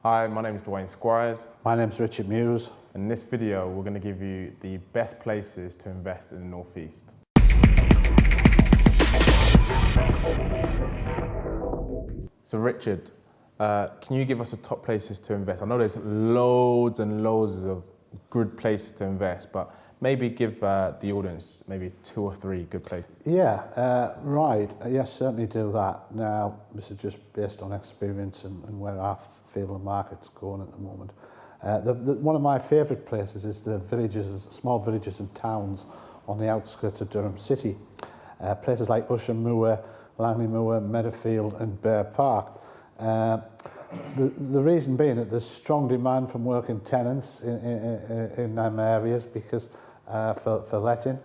Hi, my name is Dwayne Squires. My name's Richard Muse. In this video, we're going to give you the best places to invest in the Northeast. So Richard, can you give us the top places to invest? I know there's loads and loads of good places to invest, but maybe give the audience maybe 2 or 3 good places. Yeah, right. Yes, certainly do that. Now, this is just based on experience and where I feel the market's going at the moment. One of my favourite places is the villages, small villages and towns on the outskirts of Durham City. Places like Usham Moor, Langley Moor, Meadowfield and Bear Park. The reason being that there's strong demand from working tenants in them areas because for letting,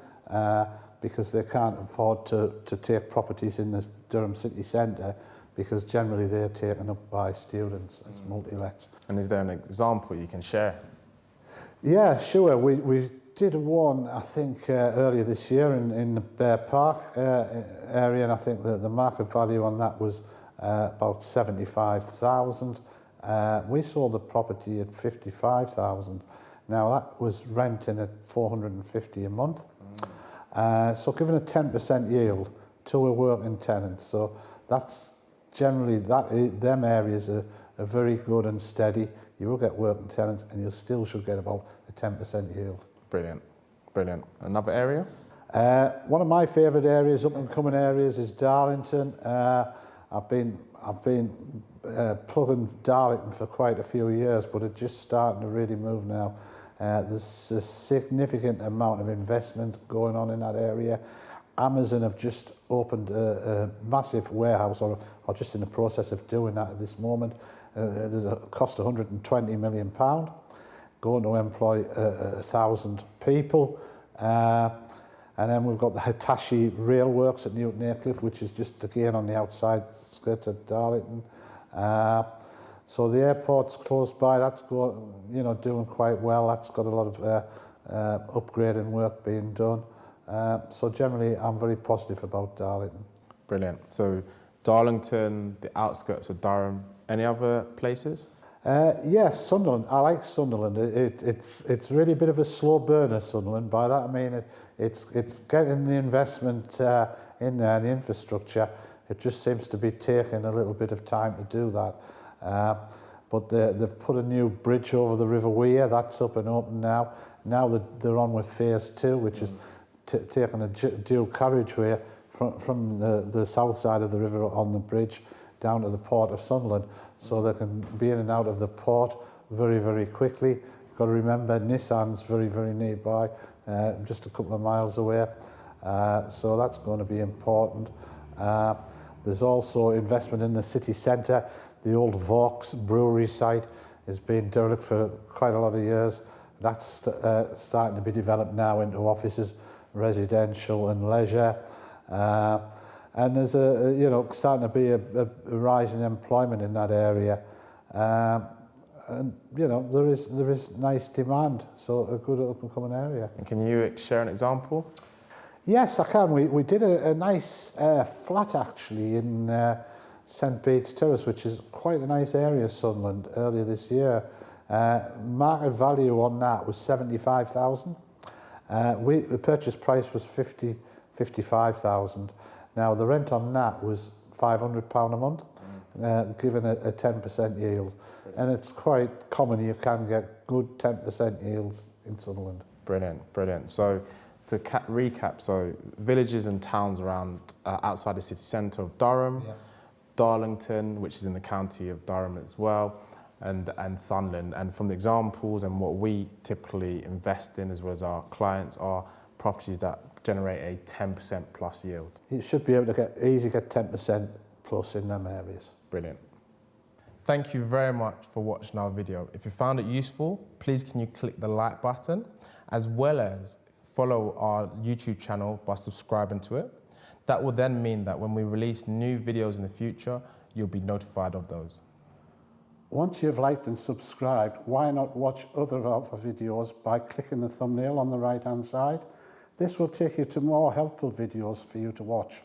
because they can't afford to take properties in the Durham city centre because generally they're taken up by students as multi-lets. And is there an example you can share? Yeah, sure. We did one, I think, earlier this year in the Bear Park area, and I think the market value on that was about 75,000. We sold the property at 55,000. Now that was renting at 450 a month. So given a 10% yield to a working tenant. So that's generally, them areas are very good and steady. You will get working tenants and you still should get about a 10% yield. Brilliant, brilliant. Another area? One of my favourite areas, up and coming areas, is Darlington. I've been plugging Darlington for quite a few years, but it's just starting to really move now. There's a significant amount of investment going on in that area. Amazon have just opened a massive warehouse, or just in the process of doing that at this moment. It cost £120 million, going to employ 1,000 people. And then we've got the Hitachi Rail Works at Newton Aycliffe, which is just again on the outside skirts of Darlington. So the airport's close by. That's doing quite well. That's got a lot of upgrading work being done. So generally, I'm very positive about Darlington. Brilliant. So Darlington, the outskirts of Durham. Any other places? Yes, Sunderland. I like Sunderland. It's really a bit of a slow burner, Sunderland. By that I mean it's getting the investment in there, the infrastructure. It just seems to be taking a little bit of time to do that. But they've put a new bridge over the River Wear. That's up and open now. Now they're on with phase 2, which is taking a dual carriageway from the south side of the river on the bridge down to the port of Sunderland, so they can be in and out of the port very, very quickly. You've got to remember, Nissan's very, very nearby, just a couple of miles away. So that's going to be important. There's also investment in the city centre. The old Vaux brewery site has been derelict for quite a lot of years. That's starting to be developed now into offices, residential and leisure. And there's starting to be a rise in employment in that area. And there is nice demand, so a good up and coming area. And can you share an example? Yes, I can. We did a nice flat actually in St Bede's Terrace, which is quite a nice area, Sunderland, earlier this year. Market value on that was 75,000. The purchase price was 55,000. Now the rent on that was £500 a month, given a 10% yield. And it's quite common, you can get good 10% yields in Sunderland. Brilliant, brilliant. So to recap, so villages and towns around outside the city centre of Durham, yeah. Darlington, which is in the county of Durham as well, and Sunderland. And from the examples and what we typically invest in, as well as our clients, are properties that generate a 10% plus yield. You should be able to easily get 10% plus in them areas. Brilliant. Thank you very much for watching our video. If you found it useful, please can you click the like button, as well as follow our YouTube channel by subscribing to it. That will then mean that when we release new videos in the future, you'll be notified of those. Once you've liked and subscribed, why not watch other of our videos by clicking the thumbnail on the right-hand side? This will take you to more helpful videos for you to watch.